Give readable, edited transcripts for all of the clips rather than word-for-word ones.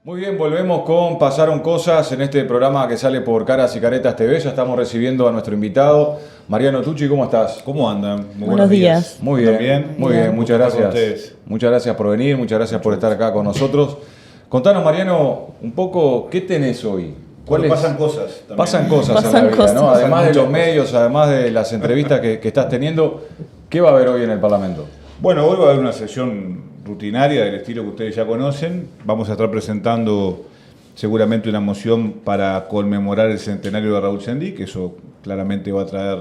Muy bien, volvemos con Pasaron Cosas en este programa que sale por Caras y Caretas TV. Ya estamos recibiendo a nuestro invitado, Mariano Tucci. ¿Cómo estás? ¿Cómo andan? Muy Buenos días. Muy bien, ¿También? muy bien. Muchas Gusto estar con gracias. ustedes. Muchas gracias por venir, muchas gracias por estar acá con nosotros. Contanos, Mariano, un poco, ¿qué tenés hoy? Pasan cosas también. Pasan cosas en Pasan la vida, cosas. ¿no? Además de Pasan los muchas medios, además de las entrevistas que estás teniendo, ¿qué va a haber hoy en el Parlamento? Bueno, hoy va a haber una sesión rutinaria del estilo que ustedes ya conocen. Vamos a estar presentando seguramente una moción para conmemorar el centenario de Raúl Sendic, que eso claramente va a traer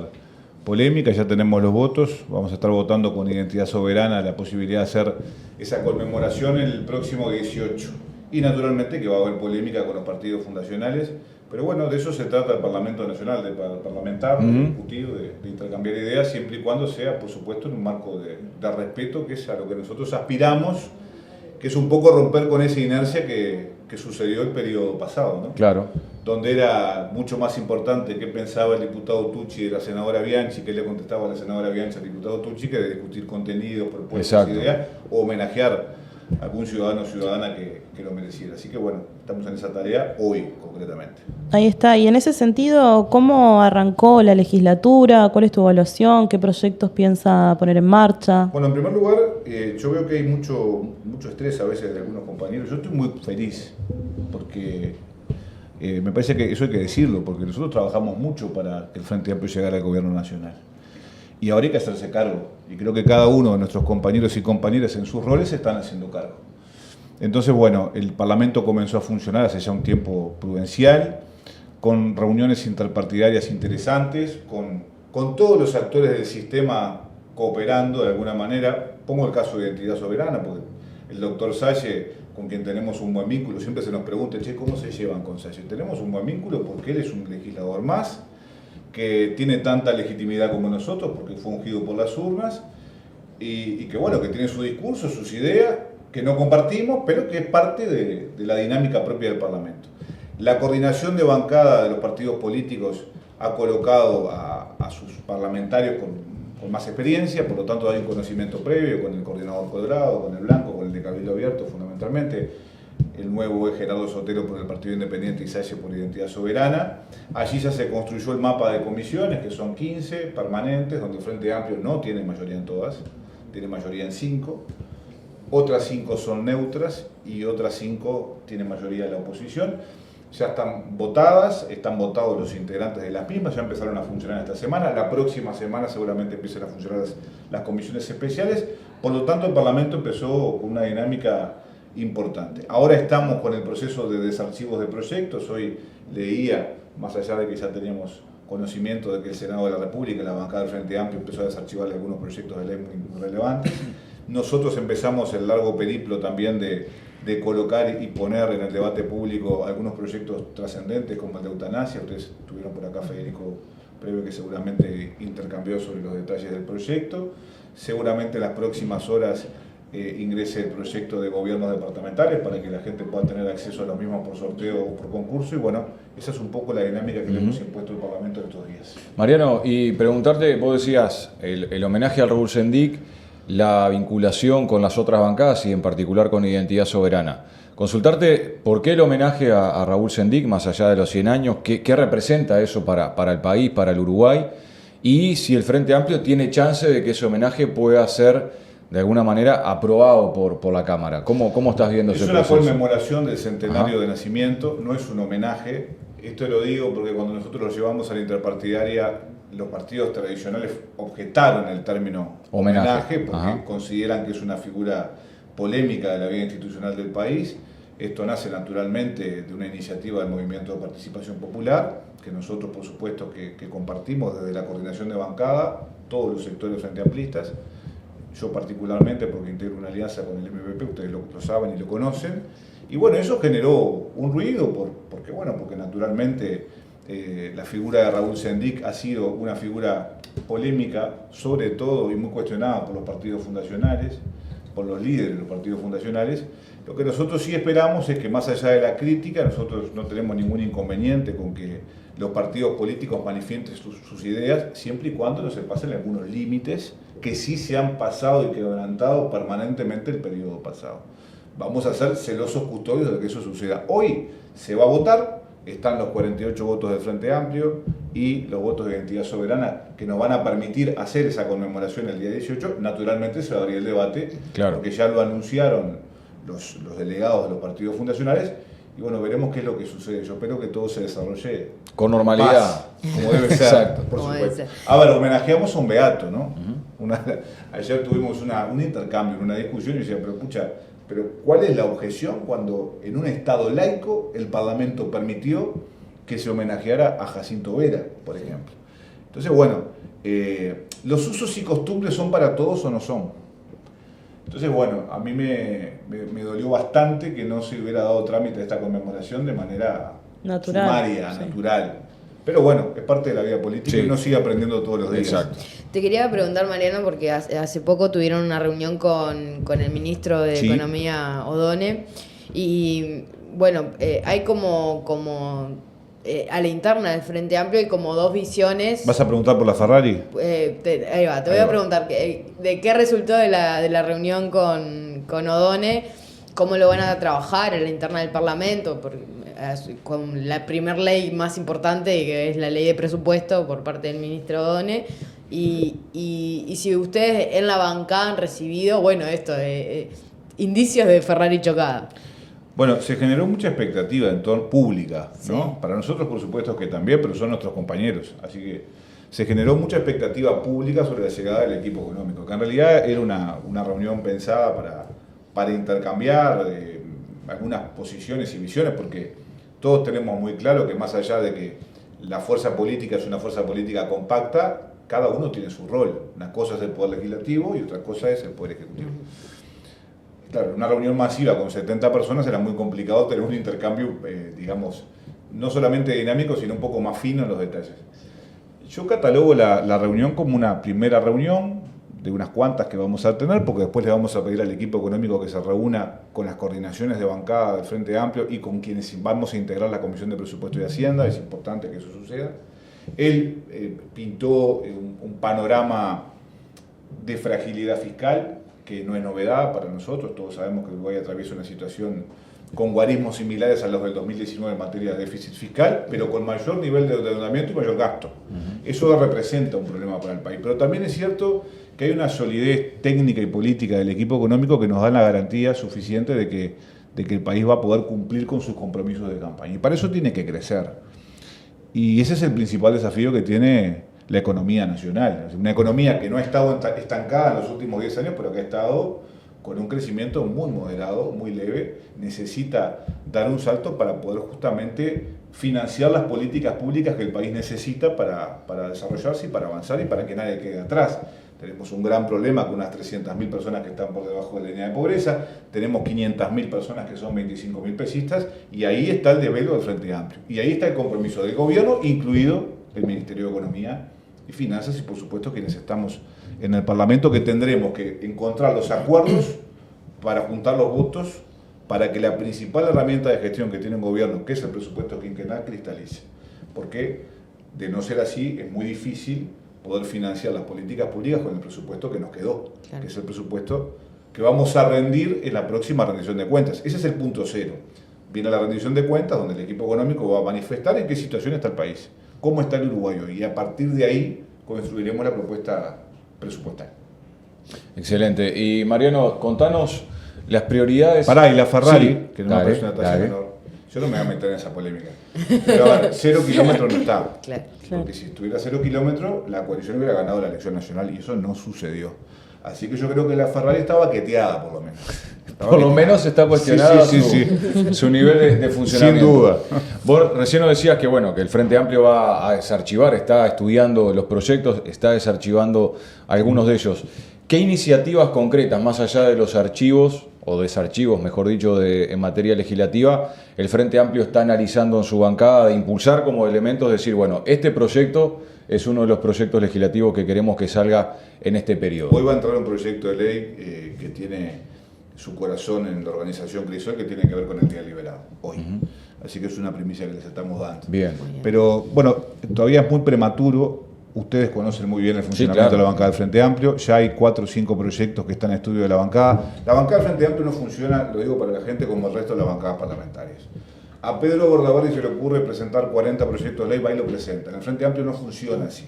polémica. Ya tenemos los votos, vamos a estar votando con identidad soberana la posibilidad de hacer esa conmemoración el próximo 18. Y naturalmente que va a haber polémica con los partidos fundacionales, pero bueno, de eso se trata el Parlamento Nacional, de parlamentar, de discutir, de intercambiar ideas, siempre y cuando sea, por supuesto, en un marco de respeto, que es a lo que nosotros aspiramos, que es un poco romper con esa inercia que sucedió el periodo pasado, ¿no? Claro. Donde era mucho más importante qué pensaba el diputado Tucci de la senadora Bianchi, qué le contestaba a la senadora Bianchi al diputado Tucci, que de discutir contenidos, propuestas, ideas, o homenajear a algún ciudadano o ciudadana que lo mereciera. Así que bueno, estamos en esa tarea hoy concretamente. Ahí está. Y en ese sentido, ¿cómo arrancó la legislatura? ¿Cuál es tu evaluación? ¿Qué proyectos piensa poner en marcha? Bueno, en primer lugar, yo veo que hay mucho estrés a veces de algunos compañeros. Yo estoy muy feliz porque me parece que eso hay que decirlo, porque nosotros trabajamos mucho para que el Frente Amplio llegara al gobierno nacional. Y ahora hay que hacerse cargo. Y creo que cada uno de nuestros compañeros y compañeras en sus roles se están haciendo cargo. Entonces, bueno, el Parlamento comenzó a funcionar hace ya un tiempo prudencial, con reuniones interpartidarias interesantes, con todos los actores del sistema cooperando de alguna manera. Pongo el caso de Identidad Soberana, porque el doctor Salle, con quien tenemos un buen vínculo, siempre se nos pregunta, che, ¿cómo se llevan con Salle? Tenemos un buen vínculo porque él es un legislador más, que tiene tanta legitimidad como nosotros, porque fue ungido por las urnas, y que bueno, que tiene su discurso, sus ideas, que no compartimos, pero que es parte de la dinámica propia del Parlamento. La coordinación de bancada de los partidos políticos ha colocado a sus parlamentarios con más experiencia, por lo tanto hay un conocimiento previo con el coordinador Cuadrado, con el Blanco, con el de Cabildo Abierto fundamentalmente. El nuevo es Gerardo Sotelo por el Partido Independiente y Salle por Identidad Soberana. Allí ya se construyó el mapa de comisiones, que son 15 permanentes, donde el Frente Amplio no tiene mayoría en todas, tiene mayoría en 5. Otras 5 son neutras y otras 5 tienen mayoría de la oposición. Ya están votadas, están votados los integrantes de las mismas, ya empezaron a funcionar esta semana. La próxima semana seguramente empiecen a funcionar las comisiones especiales. Por lo tanto, el Parlamento empezó con una dinámica importante. Ahora estamos con el proceso de desarchivos de proyectos. Hoy leía, más allá de que ya teníamos conocimiento de que el Senado de la República, la bancada del Frente Amplio, empezó a desarchivar algunos proyectos de ley muy relevantes. Nosotros empezamos el largo periplo también de colocar y poner en el debate público algunos proyectos trascendentes como el de eutanasia. Ustedes tuvieron por acá Federico Preve, que seguramente intercambió sobre los detalles del proyecto. Seguramente en las próximas horas ingrese el proyecto de gobiernos departamentales para que la gente pueda tener acceso a los mismos por sorteo o por concurso. Y bueno, esa es un poco la dinámica que le hemos impuesto al Parlamento estos días. Mariano, y preguntarte, vos decías, el homenaje al Raúl Sendic, la vinculación con las otras bancadas y en particular con Identidad Soberana. Consultarte por qué el homenaje a Raúl Sendic, más allá de los 100 años, qué representa eso para el país, para el Uruguay, y si el Frente Amplio tiene chance de que ese homenaje pueda ser de alguna manera aprobado por la Cámara. ¿Cómo estás viendo ese proceso? Es una conmemoración del centenario de nacimiento, no es un homenaje. Esto lo digo porque cuando nosotros lo llevamos a la interpartidaria, los partidos tradicionales objetaron el término homenaje porque consideran que es una figura polémica de la vida institucional del país. Esto nace naturalmente de una iniciativa del Movimiento de Participación Popular, que nosotros por supuesto que compartimos desde la coordinación de bancada, todos los sectores frente amplistas. Yo particularmente porque integro una alianza con el MPP, ustedes lo saben y lo conocen. Y bueno, eso generó un ruido porque naturalmente la figura de Raúl Sendic ha sido una figura polémica, sobre todo y muy cuestionada por los partidos fundacionales, por los líderes de los partidos fundacionales. Lo que nosotros sí esperamos es que más allá de la crítica, nosotros no tenemos ningún inconveniente con que los partidos políticos manifiesten sus ideas, siempre y cuando no se pasen algunos límites que sí se han pasado y quebrantado permanentemente el periodo pasado. vamos a ser celosos custodios de que eso suceda. Hoy se va a votar, están los 48 votos del Frente Amplio y los votos de Identidad Soberana que nos van a permitir hacer esa conmemoración el día 18. Naturalmente se va a abrir el debate, claro, porque ya lo anunciaron los delegados de los partidos fundacionales. Y bueno, veremos qué es lo que sucede. Yo espero que todo se desarrolle con normalidad, paz, como debe ser, exacto, por como supuesto. debe ser. A ver, homenajeamos a un beato, ¿no? Ayer tuvimos un intercambio, una discusión, y decía, pero ¿cuál es la objeción cuando en un Estado laico el Parlamento permitió que se homenajeara a Jacinto Vera, por ejemplo? Entonces, bueno, los usos y costumbres son para todos o no son. Entonces, bueno, a mí me dolió bastante que no se hubiera dado trámite a esta conmemoración de manera natural, sumaria, sí, natural. Pero bueno, es parte de la vida política, sí, y uno sigue aprendiendo todos los días. Exacto. Te quería preguntar, Mariano, porque hace poco tuvieron una reunión con el ministro de Sí. Economía, Odone, y bueno, hay como a la interna del Frente Amplio hay como dos visiones. ¿Vas a preguntar por la Ferrari? Ahí va, te voy a preguntar de qué resultó de la reunión con Odone, cómo lo van a trabajar en la interna del Parlamento, con la primer ley más importante, que es la ley de presupuesto por parte del ministro Odone, y si ustedes en la bancada han recibido, bueno, indicios de Ferrari chocada. Bueno, se generó mucha expectativa en torno pública, ¿no? Sí. Para nosotros, por supuesto, que también, pero son nuestros compañeros. Así que se generó mucha expectativa pública sobre la llegada del equipo económico, que en realidad era una reunión pensada para intercambiar algunas posiciones y visiones, porque todos tenemos muy claro que más allá de que la fuerza política es una fuerza política compacta, cada uno tiene su rol. Una cosa es el poder legislativo y otra cosa es el poder ejecutivo. Claro, una reunión masiva con 70 personas era muy complicado tener un intercambio, digamos, no solamente dinámico, sino un poco más fino en los detalles. Yo catalogo la reunión como una primera reunión de unas cuantas que vamos a tener, porque después le vamos a pedir al equipo económico que se reúna con las coordinaciones de bancada del Frente Amplio y con quienes vamos a integrar la Comisión de Presupuesto y Hacienda. Es importante que eso suceda. Él pintó un panorama de fragilidad fiscal, que no es novedad para nosotros. Todos sabemos que Uruguay atraviesa una situación con guarismos similares a los del 2019 en materia de déficit fiscal, pero con mayor nivel de endeudamiento y mayor gasto. Eso representa un problema para el país. Pero también es cierto que hay una solidez técnica y política del equipo económico que nos da la garantía suficiente de que el país va a poder cumplir con sus compromisos de campaña. Y para eso tiene que crecer. Y ese es el principal desafío que tiene la economía nacional. Una economía que no ha estado estancada en los últimos 10 años, pero que ha estado con un crecimiento muy moderado, muy leve, necesita dar un salto para poder justamente financiar las políticas públicas que el país necesita para desarrollarse y para avanzar y para que nadie quede atrás. Tenemos un gran problema con unas 300.000 personas que están por debajo de la línea de pobreza, tenemos 500.000 personas que son 25.000 pesistas, y ahí está el desvelo del Frente Amplio. Y ahí está el compromiso del gobierno, incluido el Ministerio de Economía y Finanzas, y por supuesto quienes estamos en el Parlamento, que tendremos que encontrar los acuerdos para juntar los votos para que la principal herramienta de gestión que tiene un gobierno, que es el presupuesto quinquenal, cristalice. Porque de no ser así es muy difícil poder financiar las políticas públicas con el presupuesto que nos quedó, claro, que es el presupuesto que vamos a rendir en la próxima rendición de cuentas. Ese es el punto cero. Viene la rendición de cuentas, donde el equipo económico va a manifestar en qué situación está el país, cómo está el Uruguay hoy, y a partir de ahí construiremos la propuesta presupuestaria. Excelente. Y Mariano, contanos las prioridades. Pará, y la Ferrari, sí, que no me parece una talla menor. Yo no me voy a meter en esa polémica. Pero a ver, 0 kilómetros no está. Claro. Porque si estuviera 0 kilómetros, la coalición hubiera ganado la elección nacional, y eso no sucedió. Así que yo creo que la Ferrari está baqueteada, por lo menos. Por lo menos está cuestionada sí. su nivel de funcionamiento. Sin duda. Vos recién nos decías que, bueno, que el Frente Amplio va a desarchivar, está estudiando los proyectos, está desarchivando algunos de ellos. ¿Qué iniciativas concretas, más allá de los archivos, o desarchivos, mejor dicho, en materia legislativa, el Frente Amplio está analizando en su bancada de impulsar como elementos, decir, bueno, este proyecto es uno de los proyectos legislativos que queremos que salga en este periodo? Hoy va a entrar un proyecto de ley que tiene su corazón en la organización Crisol, que tiene que ver con el día liberado, hoy. Así que es una primicia que les estamos dando. Bien. Pero, bueno, todavía es muy prematuro Ustedes conocen muy bien el funcionamiento de la bancada del Frente Amplio. Ya hay 4 o 5 proyectos que están en estudio de la bancada. La bancada del Frente Amplio no funciona, lo digo para la gente, como el resto de las bancadas parlamentarias. A Pedro Bordaberry se le ocurre presentar 40 proyectos de ley, va y lo presenta. En el Frente Amplio no funciona así.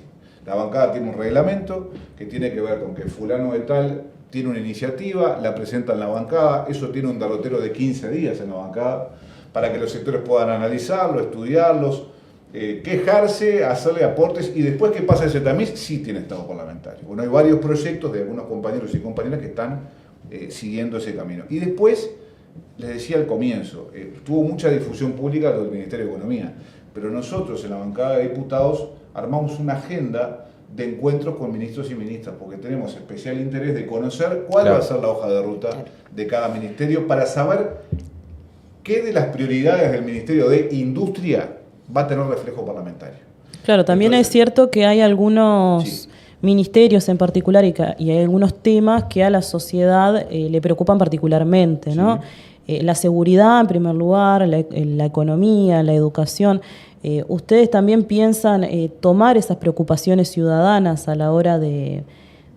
La bancada tiene un reglamento que tiene que ver con que fulano de tal tiene una iniciativa, la presenta en la bancada, eso tiene un derrotero de 15 días en la bancada para que los sectores puedan analizarlo, estudiarlos, quejarse, hacerle aportes, y después que pasa ese tamiz, sí tiene estado parlamentario. Bueno, hay varios proyectos de algunos compañeros y compañeras que están siguiendo ese camino. Y después, les decía al comienzo, tuvo mucha difusión pública lo del Ministerio de Economía, pero nosotros en la bancada de diputados armamos una agenda de encuentros con ministros y ministras, porque tenemos especial interés de conocer cuál va a ser la hoja de ruta de cada ministerio para saber qué de las prioridades del Ministerio de Industria va a tener reflejo parlamentario. Claro, también es cierto que hay algunos ministerios en particular y hay algunos temas que a la sociedad le preocupan particularmente, ¿no? La seguridad en primer lugar, la economía, la educación. ¿Ustedes también piensan tomar esas preocupaciones ciudadanas a la hora de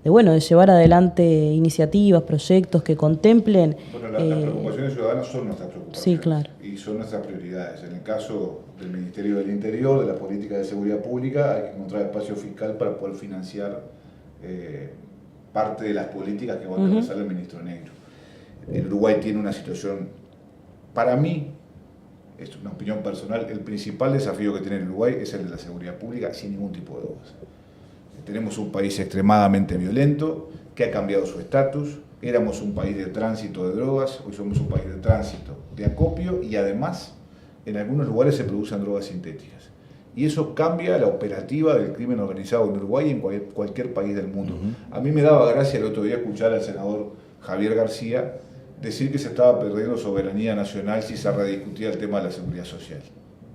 llevar adelante iniciativas, proyectos que contemplen? Bueno, las preocupaciones ciudadanas son nuestras preocupaciones. Sí, claro. Y son nuestras prioridades. En el caso del Ministerio del Interior, de la política de seguridad pública, hay que encontrar espacio fiscal para poder financiar parte de las políticas que va a encabezar el ministro Negro. El Uruguay tiene una situación, para mí, es una opinión personal, el principal desafío que tiene el Uruguay es el de la seguridad pública sin ningún tipo de dudas. Tenemos un país extremadamente violento, que ha cambiado su estatus. Éramos un país de tránsito de drogas, hoy somos un país de tránsito de acopio, y además en algunos lugares se producen drogas sintéticas. Y eso cambia la operativa del crimen organizado en Uruguay y en cualquier país del mundo. A mí me daba gracia el otro día escuchar al senador Javier García decir que se estaba perdiendo soberanía nacional si se rediscutía el tema de la seguridad social.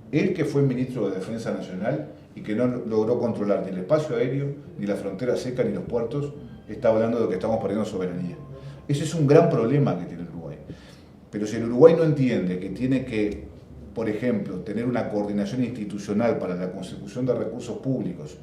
Él, que fue ministro de Defensa Nacional y que no logró controlar ni el espacio aéreo, ni la frontera seca, ni los puertos, está hablando de que estamos perdiendo soberanía. Ese es un gran problema que tiene el Uruguay. Pero si el Uruguay no entiende que tiene que, por ejemplo, tener una coordinación institucional para la consecución de recursos públicos,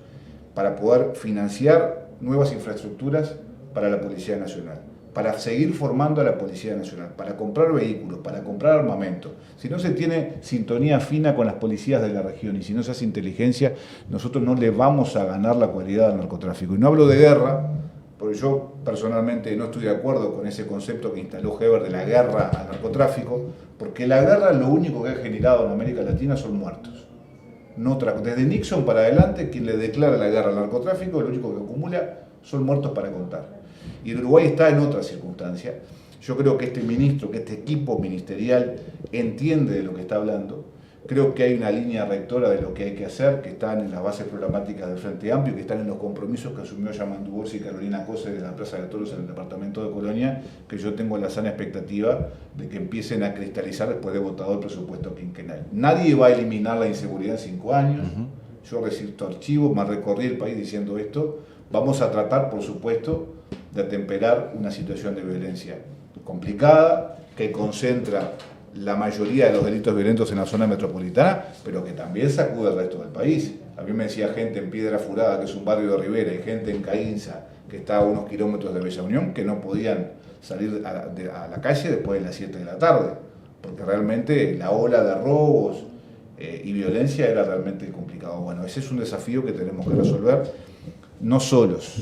para poder financiar nuevas infraestructuras para la Policía Nacional, para seguir formando a la Policía Nacional, para comprar vehículos, para comprar armamento. Si no se tiene sintonía fina con las policías de la región y si no se hace inteligencia, nosotros no le vamos a ganar la cualidad al narcotráfico. Y no hablo de guerra, porque yo personalmente no estoy de acuerdo con ese concepto que instaló Heber de la guerra al narcotráfico, porque la guerra lo único que ha generado en América Latina son muertos. Desde Nixon para adelante, quien le declara la guerra al narcotráfico, lo único que acumula son muertos para contar. Y el Uruguay está en otra circunstancia. Yo creo que este ministro, que este equipo ministerial entiende de lo que está hablando. Creo que hay una línea rectora de lo que hay que hacer, que están en las bases programáticas del Frente Amplio, que están en los compromisos que asumió Yamandu Borsi y Carolina Cose de la Plaza de Toros en el departamento de Colonia, que yo tengo la sana expectativa de que empiecen a cristalizar después de votado el presupuesto quinquenal. Nadie va a eliminar la inseguridad en 5 años. Yo resisto archivo, me recorrí el país diciendo esto. Vamos a tratar, por supuesto, de atemperar una situación de violencia complicada, que concentra la mayoría de los delitos violentos en la zona metropolitana, pero que también sacude al resto del país. A mí me decía gente en Piedra Furada, que es un barrio de Rivera, y gente en Caínza, que está a unos kilómetros de Bella Unión, que no podían salir a la calle después de las 7 de la tarde, porque realmente la ola de robos y violencia era realmente complicado. Bueno, ese es un desafío que tenemos que resolver, no solos.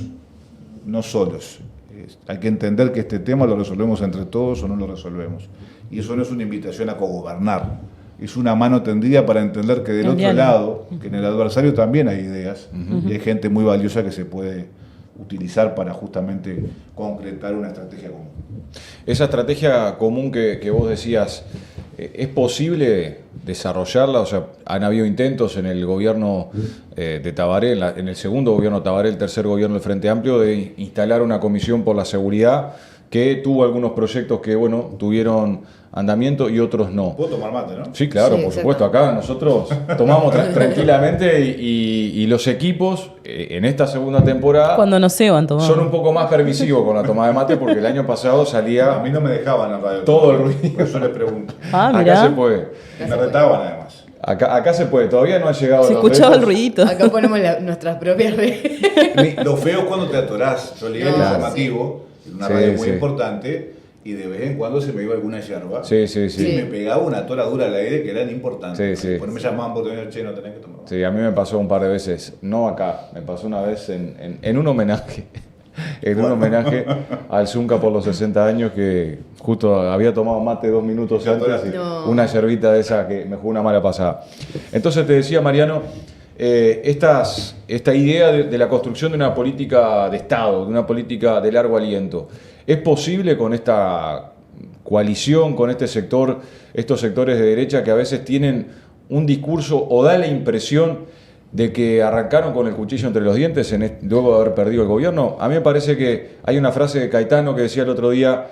Hay que entender que este tema lo resolvemos entre todos o no lo resolvemos. Y eso no es una invitación a cogobernar, es una mano tendida para entender que del otro lado, que en el adversario también hay ideas, y hay gente muy valiosa que se puede utilizar para justamente concretar una estrategia común. Esa estrategia común que vos decías, ¿es posible desarrollarla? O sea, han habido intentos en el gobierno de Tabaré, en el segundo gobierno de Tabaré, el tercer gobierno del Frente Amplio, de instalar una comisión por la seguridad que tuvo algunos proyectos que, bueno, tuvieron andamiento y otros no. ¿Puedo tomar mate, no? Sí, claro, Sí, por supuesto. Acá nosotros tomamos tranquilamente y los equipos en esta segunda temporada Cuando no se van tomando. son un poco más permisivos con la toma de mate porque el año pasado salía A mí no me dejaban en radio. todo el ruido. Por eso les pregunto. Ah, Acá mirá. se puede. Me retaban además. Acá se puede, todavía no ha llegado. Se los escuchaba el repos. ruidito. Acá ponemos nuestras propias redes. Lo feo es cuando te atorás. Yo leí el No, informativo, en una Sí, radio muy sí. importante, y de vez en cuando se me iba alguna yerba. Sí. Y me pegaba una toradura al aire que eran importantes. Sí. Después me llamaban por tener, che, no tenés que tomar. Sí, a mí me pasó un par de veces, no acá, me pasó una vez en un homenaje, un homenaje al Zunca por los 60 años, que justo había tomado mate 2 minutos Ya antes y No. una yerbita de esa que me jugó una mala pasada. Entonces te decía, Mariano, esta idea de la construcción de una política de Estado, de una política de largo aliento, ¿es posible con esta coalición, con este sector, estos sectores de derecha que a veces tienen un discurso o da la impresión de que arrancaron con el cuchillo entre los dientes luego de haber perdido el gobierno? A mí me parece que hay una frase de Caetano que decía el otro día,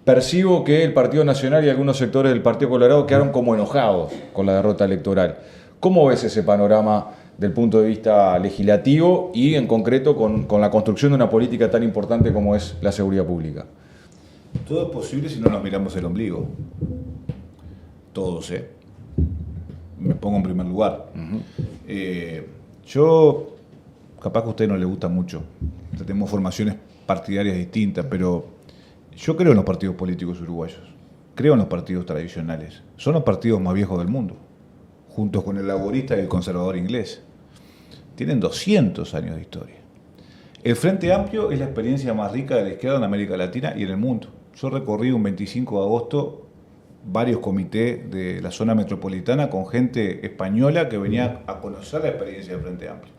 percibo que el Partido Nacional y algunos sectores del Partido Colorado quedaron como enojados con la derrota electoral. ¿Cómo ves ese panorama del punto de vista legislativo y en concreto con la construcción de una política tan importante como es la seguridad pública? Todo es posible si no nos miramos el ombligo. Todos, ¿eh? Me pongo en primer lugar. Yo, capaz que a usted no le gusta mucho, tenemos formaciones partidarias distintas, pero yo creo en los partidos políticos uruguayos, creo en los partidos tradicionales, son los partidos más viejos del mundo, junto con el laborista y el conservador inglés. Tienen 200 años de historia. El Frente Amplio es la experiencia más rica de la izquierda en América Latina y en el mundo. Yo recorrí un 25 de agosto varios comités de la zona metropolitana con gente española que venía a conocer la experiencia del Frente Amplio.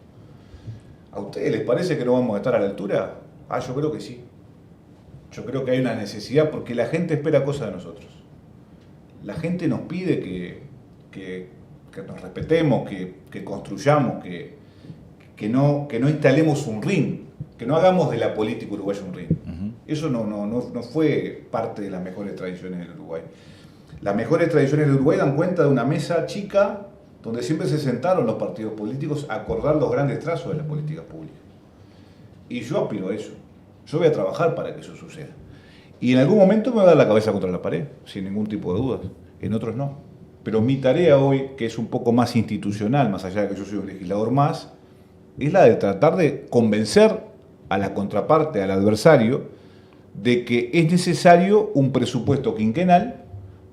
¿A ustedes les parece que no vamos a estar a la altura? Yo creo que sí. Yo creo que hay una necesidad porque la gente espera cosas de nosotros. La gente nos pide que nos respetemos, que construyamos, que no instalemos un ring, que no hagamos de la política uruguaya un ring. Eso no fue parte de las mejores tradiciones del Uruguay. Las mejores tradiciones del Uruguay dan cuenta de una mesa chica donde siempre se sentaron los partidos políticos a acordar los grandes trazos de la política pública. Y yo aspiro a eso. Yo voy a trabajar para que eso suceda. Y en algún momento me va a dar la cabeza contra la pared, sin ningún tipo de dudas. En otros no. Pero mi tarea hoy, que es un poco más institucional, más allá de que yo soy un legislador más, es la de tratar de convencer a la contraparte, al adversario, de que es necesario un presupuesto quinquenal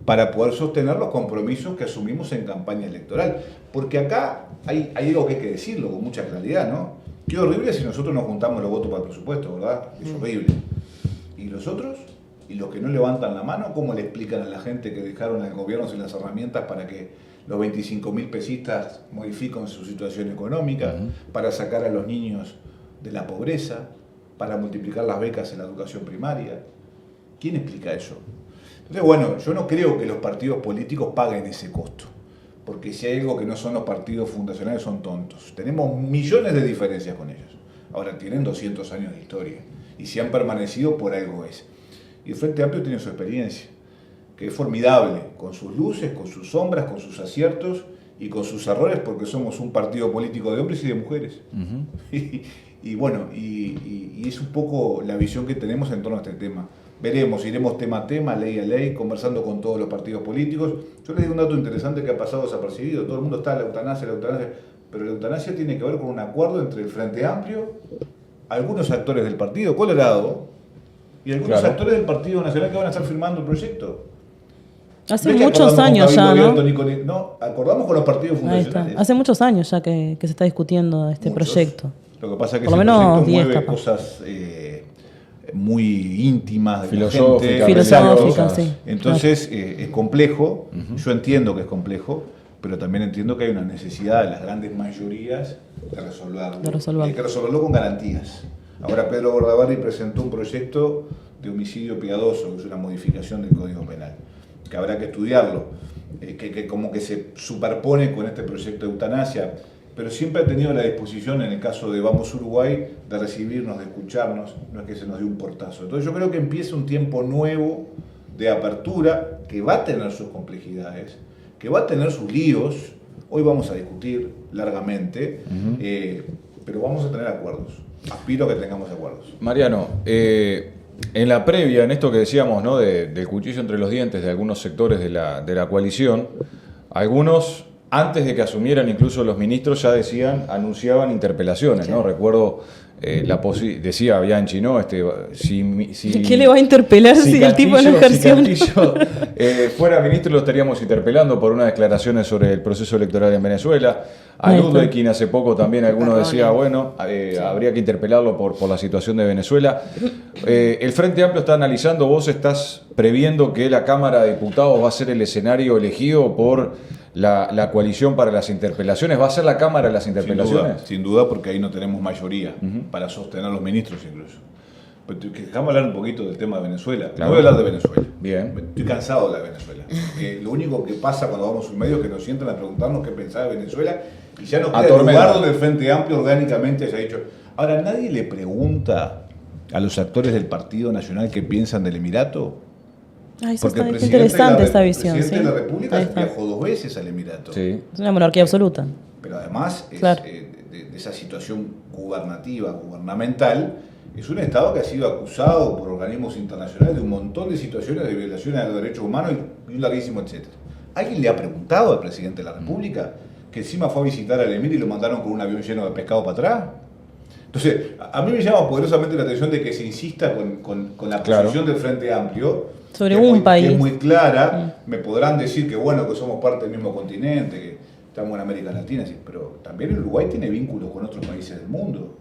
para poder sostener los compromisos que asumimos en campaña electoral. Porque acá hay algo que hay que decirlo con mucha claridad, ¿no? Qué horrible si nosotros nos juntamos los votos para el presupuesto, ¿verdad? Es horrible. ¿Y los otros? ¿Y los que no levantan la mano? ¿Cómo le explican a la gente que dejaron al gobierno sin las herramientas para que los 25.000 pesistas modifiquen su situación económica, para sacar a los niños de la pobreza, para multiplicar las becas en la educación primaria? ¿Quién explica eso? Entonces, bueno, yo no creo que los partidos políticos paguen ese costo, porque si hay algo que no son los partidos fundacionales son tontos. Tenemos millones de diferencias con ellos. Ahora tienen 200 años de historia y si han permanecido por algo es. Y el Frente Amplio tiene su experiencia, que es formidable, con sus luces, con sus sombras, con sus aciertos y con sus errores, porque somos un partido político de hombres y de mujeres. Y bueno, y es un poco la visión que tenemos en torno a este tema. Veremos, iremos tema a tema, ley a ley, conversando con todos los partidos políticos. Yo les digo un dato interesante que ha pasado desapercibido. Todo el mundo está la eutanasia, pero la eutanasia tiene que ver con un acuerdo entre el Frente Amplio, algunos actores del Partido Colorado y algunos actores del Partido Nacional que van a estar firmando el proyecto. Hace No es que muchos acordamos años con ya, Cabildo ¿no? Abierto ni no, acordamos con los partidos Ahí está. fundacionales. Hace muchos años ya que se está discutiendo este Muchos. proyecto. Lo que pasa es que Por lo ese menos proyecto 10 mueve capaz. cosas muy íntimas de Filosóficas, la gente. Filosóficas, exacto. sí. Entonces es complejo, yo entiendo que es complejo, pero también entiendo que hay una necesidad de las grandes mayorías de resolverlo. De resolverlo. Y hay que resolverlo con garantías. Ahora Pedro Bordaberry presentó un proyecto de homicidio piadoso, que es una modificación del Código Penal, que habrá que estudiarlo, que como que se superpone con este proyecto de eutanasia, pero siempre ha tenido la disposición, en el caso de Vamos Uruguay, de recibirnos, de escucharnos, no es que se nos dé un portazo. Entonces yo creo que empieza un tiempo nuevo de apertura, que va a tener sus complejidades, que va a tener sus líos. Hoy vamos a discutir largamente, pero vamos a tener acuerdos. Aspiro a que tengamos acuerdos. Mariano, en la previa, en esto que decíamos, ¿no? Del cuchillo entre los dientes de algunos sectores de la coalición, algunos antes de que asumieran incluso los ministros ya anunciaban interpelaciones, ¿no? Recuerdo decía Bianchi, ¿no? ¿Qué le va a interpelar si el tipo no ejerció? Si Castillo fuera ministro, lo estaríamos interpelando por unas declaraciones sobre el proceso electoral en Venezuela. A Ludwig, hace poco también algunos decía, bueno, habría que interpelarlo por la situación de Venezuela. El Frente Amplio está analizando, vos estás previendo que la Cámara de Diputados va a ser el escenario elegido por la coalición para las interpelaciones. ¿Va a ser la Cámara de las interpelaciones? Sin duda, porque ahí no tenemos mayoría para sostener a los ministros incluso. Pero dejamos hablar un poquito del tema de Venezuela. Claro. No voy a hablar de Venezuela. Bien. Estoy cansado de la Venezuela. Lo único que pasa cuando vamos a un medio es que nos sientan a preguntarnos qué pensaba de Venezuela y ya no queda el lugar donde el Frente Amplio orgánicamente haya dicho. Ahora, nadie le pregunta a los actores del Partido Nacional qué piensan del Emirato. Porque es interesante esta visión. El presidente de la República viajó 2 veces al Emirato. Sí. Es una monarquía absoluta. Pero además Claro. de esa situación gubernamental, es un Estado que ha sido acusado por organismos internacionales de un montón de situaciones de violaciones a los derechos humanos y un larguísimo etcétera. ¿Alguien le ha preguntado al presidente de la República que encima fue a visitar al Emir y lo mandaron con un avión lleno de pescado para atrás? Entonces, a mí me llama poderosamente la atención de que se insista con la posición del Frente Amplio sobre un país. Que es muy clara. Me podrán decir que bueno, que somos parte del mismo continente, que estamos en América Latina, sí, pero también Uruguay tiene vínculos con otros países del mundo.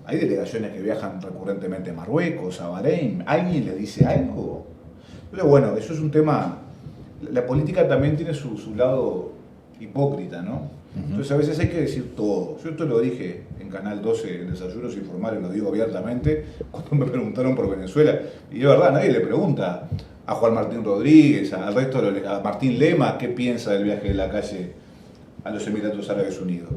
Hay delegaciones que viajan recurrentemente a Marruecos, a Bahrein. ¿Alguien le dice algo? Pero bueno, eso es un tema. La política también tiene su lado hipócrita, ¿no? Entonces a veces hay que decir todo. Yo esto lo dije en Canal 12, en Desayunos Informales, lo digo abiertamente, cuando me preguntaron por Venezuela. Y de verdad, nadie le pregunta a Juan Martín Rodríguez, al resto, a Martín Lema, qué piensa del viaje de la calle a los Emiratos Árabes Unidos.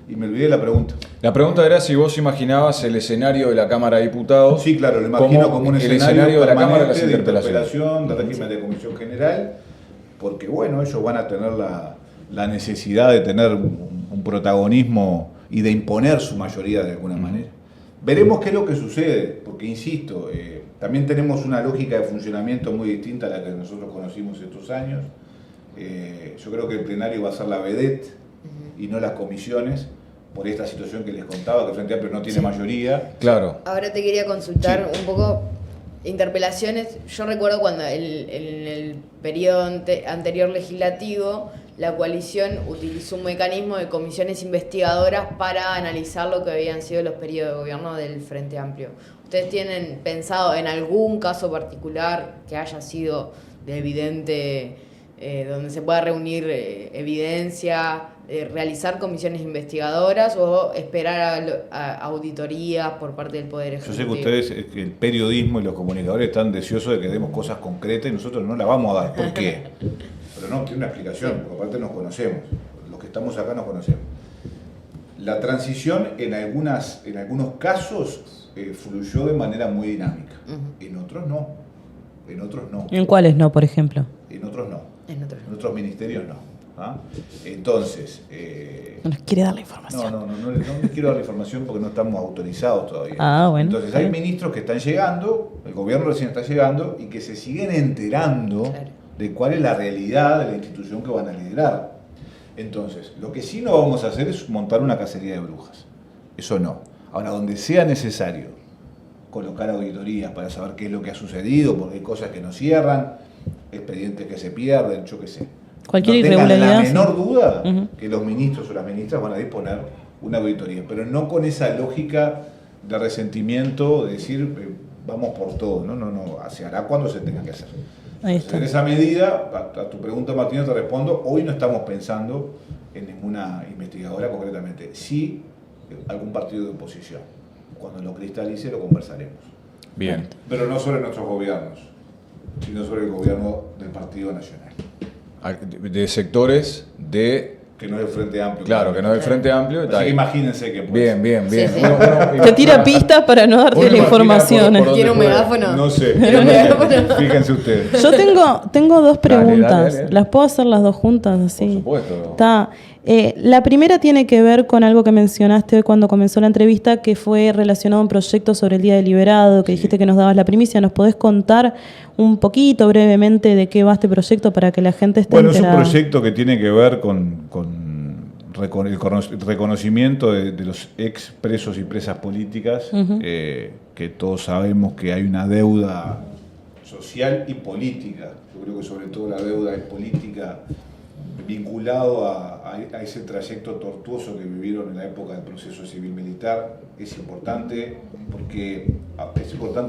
Y me olvidé la pregunta. La pregunta era si vos imaginabas el escenario de la Cámara de Diputados. Sí, claro, lo imagino como un escenario de la Cámara de las de interpelaciones. interpelación, de régimen de comisión general, porque bueno, ellos van a tener la necesidad de tener un protagonismo y de imponer su mayoría de alguna manera. Veremos qué es lo que sucede, porque insisto, también tenemos una lógica de funcionamiento muy distinta a la que nosotros conocimos estos años. Yo creo que el plenario va a ser la vedette y no las comisiones, por esta situación que les contaba, que el Frente Amplio no tiene mayoría. Claro. Ahora te quería consultar un poco interpelaciones. Yo recuerdo cuando en el periodo anterior legislativo la coalición utilizó un mecanismo de comisiones investigadoras para analizar lo que habían sido los periodos de gobierno del Frente Amplio. ¿Ustedes tienen pensado en algún caso particular que haya sido de evidente, donde se pueda reunir evidencia, realizar comisiones investigadoras o esperar a auditorías por parte del Poder Ejecutivo? Yo sé que ustedes, el periodismo y los comunicadores están deseosos de que demos cosas concretas y nosotros no las vamos a dar. ¿Por qué? Pero no, tiene una explicación, porque aparte nos conocemos. Los que estamos acá nos conocemos. La transición en algunos casos fluyó de manera muy dinámica. En otros no. En otros no. ¿En cuáles no, por ejemplo? En otros no. En otros ministerios no. ¿Ah? Entonces... no nos quiere dar la información. No les quiero dar la información porque no estamos autorizados todavía. Ah, bueno. Entonces hay ministros que están llegando, el gobierno recién está llegando, y que se siguen enterando de cuál es la realidad de la institución que van a liderar. Entonces, lo que sí no vamos a hacer es montar una cacería de brujas. Eso no. Ahora, donde sea necesario colocar auditorías para saber qué es lo que ha sucedido, porque hay cosas que no cierran, expedientes que se pierden, yo qué sé. Cualquier no tengan irregularidad. la menor duda que los ministros o las ministras van a disponer una auditoría, pero no con esa lógica de resentimiento, de decir vamos por todo. No, se hará cuando se tenga que hacer. Ahí está. En esa medida, a tu pregunta, Martín, te respondo, hoy no estamos pensando en ninguna investigadora concretamente, sí algún partido de oposición. Cuando lo cristalice lo conversaremos. Bien. Pero no sobre nuestros gobiernos, sino sobre el gobierno del Partido Nacional. De sectores de... Que no es el Frente Amplio. Claro, que no es el Frente Amplio. Así que imagínense que puede ser. Bien. Sí, sí. Te tira pistas para no darte la información. ¿Tiene un megáfono? No sé. Fíjense ustedes. Yo tengo dos preguntas. Dale. ¿Las puedo hacer las dos juntas? Así. Por supuesto. Está. La primera tiene que ver con algo que mencionaste hoy cuando comenzó la entrevista, que fue relacionado a un proyecto sobre el Día Deliberado, que dijiste que nos dabas la primicia. ¿Nos podés contar un poquito, brevemente, de qué va este proyecto para que la gente esté Bueno, es un enterada? proyecto que tiene que ver con el reconocimiento de los ex presos y presas políticas, que todos sabemos que hay una deuda social y política. Yo creo que sobre todo la deuda es política, vinculado a ese trayecto tortuoso que vivieron en la época del proceso civil-militar. Es importante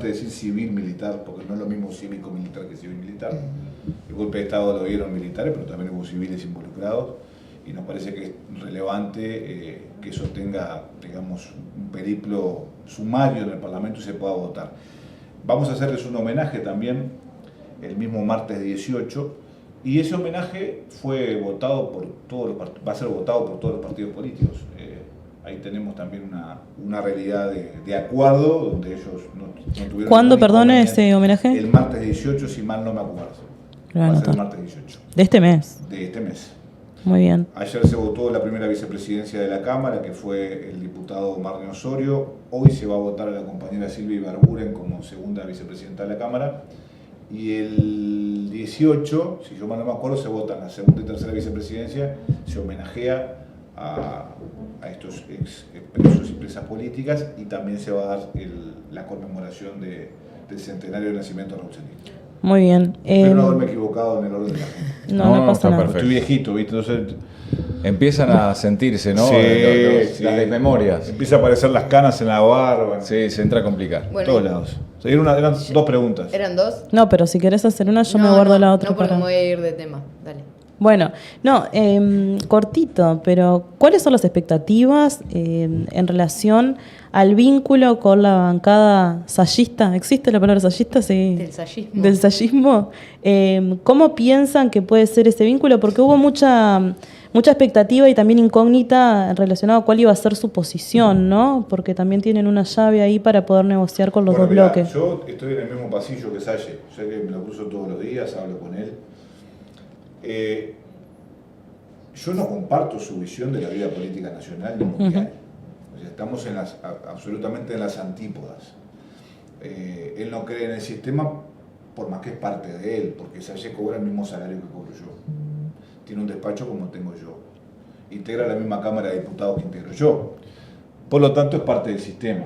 decir civil-militar, porque no es lo mismo cívico-militar que civil-militar. El golpe de Estado lo dieron militares, pero también hubo civiles involucrados, y nos parece que es relevante que eso tenga, digamos, un periplo sumario en el Parlamento y se pueda votar. Vamos a hacerles un homenaje también el mismo martes 18, y ese homenaje fue votado por va a ser votado por todos los partidos políticos. Ahí tenemos también una realidad de acuerdo, donde ellos no tuvieron... ¿Cuándo, perdone, ese homenaje? El martes 18, si mal no me acuerdo. Va a ser el martes 18. ¿De este mes? De este mes. Muy bien. Ayer se votó la primera vicepresidencia de la Cámara, que fue el diputado Marne Osorio. Hoy se va a votar a la compañera Silvia Ibarburen como segunda vicepresidenta de la Cámara. Y el 18, si yo mal no me acuerdo, se votan la segunda y tercera vicepresidencia, se homenajea a estos ex presos y presas políticas, y también se va a dar la conmemoración del centenario del nacimiento de Raúl Sendic. Muy bien. Espero no haberme equivocado en el orden de la gente. No pasa está nada. perfecto. Estoy viejito, ¿viste? Entonces, Empiezan a sentirse, ¿no? Sí, sí. Las desmemorias. empieza a aparecer las canas en la barba, Sí, se entra a complicar. en Bueno, todos lados. Eran dos preguntas. ¿Eran dos? No, pero si querés hacer una, yo me guardo la otra No, porque para... me voy a ir de tema. Dale. Bueno, no, cortito, pero ¿cuáles son las expectativas en relación al vínculo con la bancada sayista? ¿Existe la palabra sayista? Sí. Del sayismo. Del sayismo. ¿Cómo piensan que puede ser ese vínculo? Porque hubo mucha expectativa y también incógnita relacionada a cuál iba a ser su posición, ¿no? Porque también tienen una llave ahí para poder negociar con los dos Mirá, bloques. yo estoy en el mismo pasillo que Salle, sé que me lo cruzo todos los días, hablo con él. Yo no comparto su visión de la vida política nacional ni mundial. O sea, estamos absolutamente en las antípodas. Él no cree en el sistema, por más que es parte de él, porque Salle cobra el mismo salario que cobro yo. Tiene un despacho como tengo yo. Integra la misma Cámara de Diputados que integro yo. Por lo tanto, es parte del sistema.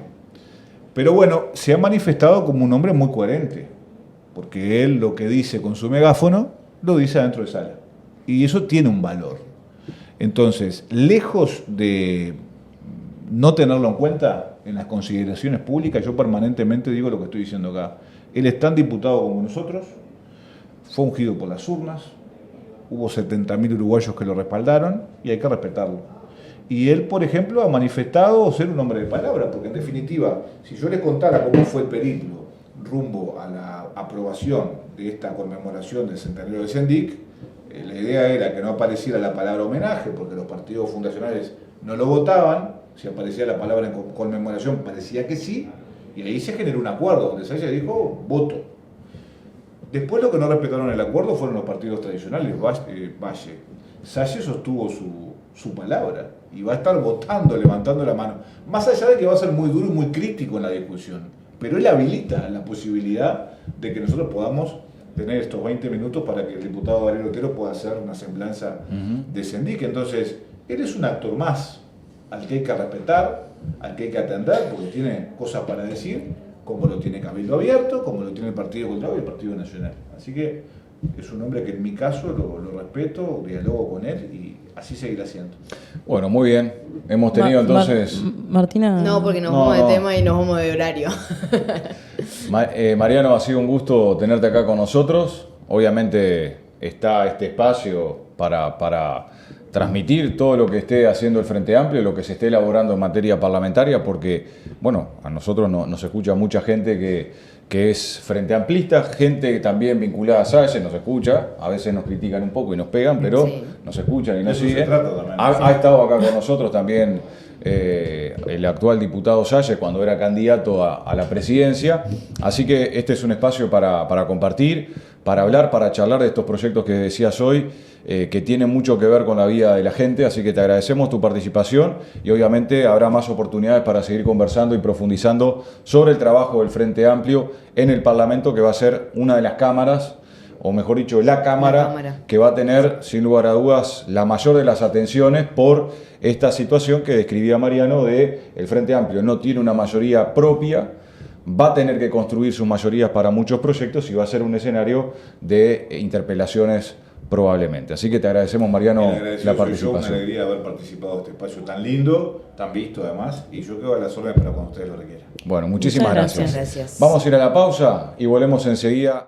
Pero bueno, se ha manifestado como un hombre muy coherente, porque él lo que dice con su megáfono, lo dice adentro de sala. Y eso tiene un valor. Entonces, lejos de no tenerlo en cuenta en las consideraciones públicas, yo permanentemente digo lo que estoy diciendo acá. Él es tan diputado como nosotros, fue ungido por las urnas, hubo 70.000 uruguayos que lo respaldaron y hay que respetarlo. Y él, por ejemplo, ha manifestado ser un hombre de palabra, porque en definitiva, si yo les contara cómo fue el periplo rumbo a la aprobación de esta conmemoración del centenario de Sendic, la idea era que no apareciera la palabra homenaje, porque los partidos fundacionales no lo votaban. Si aparecía la palabra en conmemoración, parecía que sí, y ahí se generó un acuerdo, donde Salle dijo, voto. Después lo que no respetaron el acuerdo fueron los partidos tradicionales, Valle. Salle sostuvo su palabra, y va a estar votando, levantando la mano, más allá de que va a ser muy duro y muy crítico en la discusión, pero él habilita la posibilidad de que nosotros podamos tener estos 20 minutos para que el diputado Valerio Otero pueda hacer una semblanza de Sendic. Entonces, él es un actor más, al que hay que respetar, al que hay que atender, porque tiene cosas para decir, como lo tiene Cabildo Abierto, como lo tiene el Partido Contrario y el Partido Nacional. Así que es un hombre que en mi caso lo respeto, dialogo con él y así seguirá siendo. Bueno, muy bien. Hemos tenido entonces... Martina... No, porque nos vamos de tema y nos vamos de horario. Mariano, ha sido un gusto tenerte acá con nosotros. Obviamente está este espacio para transmitir todo lo que esté haciendo el Frente Amplio, lo que se esté elaborando en materia parlamentaria, porque, bueno, a nosotros nos escucha mucha gente que es frente amplista, gente también vinculada a Salle, nos escucha, a veces nos critican un poco y nos pegan, pero sí, nos escuchan y nos Eso se siguen. trata también. Ha estado acá con nosotros también el actual diputado Salle cuando era candidato a la presidencia, así que este es un espacio para compartir, para hablar, para charlar de estos proyectos que decías hoy, que tienen mucho que ver con la vida de la gente, así que te agradecemos tu participación y obviamente habrá más oportunidades para seguir conversando y profundizando sobre el trabajo del Frente Amplio en el Parlamento, que va a ser una de las cámaras o mejor dicho, la Cámara, que va a tener, sin lugar a dudas, la mayor de las atenciones por esta situación que describía Mariano de el Frente Amplio no tiene una mayoría propia, va a tener que construir sus mayorías para muchos proyectos y va a ser un escenario de interpelaciones probablemente. Así que te agradecemos, Mariano, la participación. Una alegría haber participado en este espacio tan lindo, tan visto además, y yo quedo a las órdenes para cuando ustedes lo requieran. Bueno, muchísimas Muchas gracias. gracias. Vamos a ir a la pausa y volvemos enseguida.